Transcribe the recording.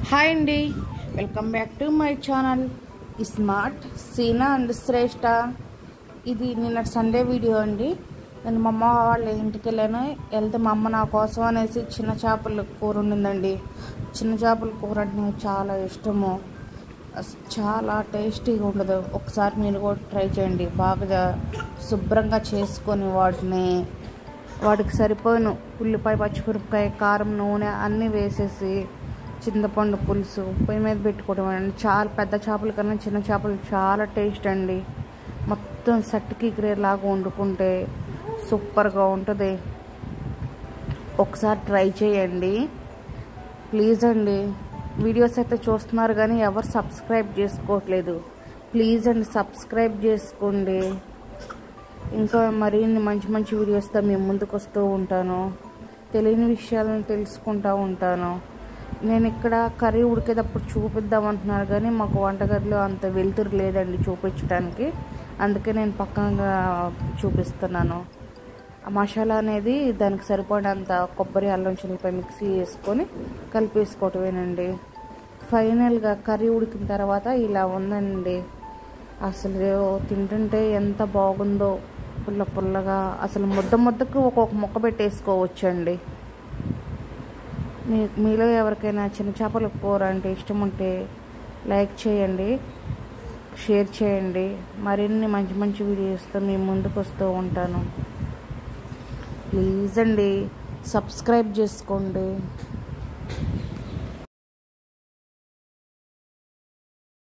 Hi అండి, welcome back to my channel smart Seena and Shreshta. ఇది నిన్న సండే వీడియో అండి. నేను మా అమ్మ వాళ్ళ ఇంటికి వెళ్తే మా అమ్మ నా కోసం అనేసి చిన్న చేపల కూర ఉండిందండి. చిన్న చేపల కూర అంటే నాకు చాలా ఇష్టము. చాలా టేస్టీగా ఉండదు. ఒకసారి మీరు కూడా ట్రై చేయండి. బాగా శుభ్రంగా చేసుకొని వాటికి సరిపోయిన ఉల్లిపాయ, పచ్చిమిరపకాయ, కారం, నూనె అన్నీ వేసేసి చింతపండు పులుసు పొయ్యి మీద పెట్టుకోవడం అండి. చాలా పెద్ద చేపల కన్నా చిన్న చేపలు చాలా టేస్ట్ అండి. మొత్తం సట్టికి లాగా వండుకుంటే సూపర్గా ఉంటుంది. ఒకసారి ట్రై చేయండి ప్లీజ్ అండి. వీడియోస్ అయితే చూస్తున్నారు కానీ ఎవరు సబ్స్క్రైబ్ చేసుకోవట్లేదు. ప్లీజ్ అండి సబ్స్క్రైబ్ చేసుకోండి. ఇంకా మరిన్ని మంచి మంచి వీడియోస్తో మేము ముందుకు వస్తూ ఉంటాను. తెలియని విషయాలను తెలుసుకుంటూ ఉంటాను. నేను ఇక్కడ కర్రీ ఉడికేటప్పుడు చూపిద్దామంటున్నారు కానీ మాకు వంటగదిలో అంత వెలుతురు లేదండి చూపించడానికి. అందుకే నేను పక్కన చూపిస్తున్నాను. ఆ మసాలా అనేది దానికి సరిపడినంత కొబ్బరి, అల్లం, చిల్లిపాయ మిక్సీ వేసుకొని కలిపేసుకోవటమేనండి. ఫైనల్గా కర్రీ ఉడికిన తర్వాత ఇలా ఉందండి. అసలు తింటుంటే ఎంత బాగుందో, పుల్ల పుల్లగా. అసలు ముద్దకు ఒక్కొక్క ముక్క పెట్టేసుకోవచ్చండి. మీలో ఎవరికైనా చిన్న చేపల కూర అంటే ఇష్టం ఉంటే లైక్ చేయండి, షేర్ చేయండి. మరిన్ని మంచి మంచి వీడియోస్తో మీ ముందుకు వస్తూ ఉంటాను. ప్లీజ్ అండి సబ్స్క్రైబ్ చేసుకోండి.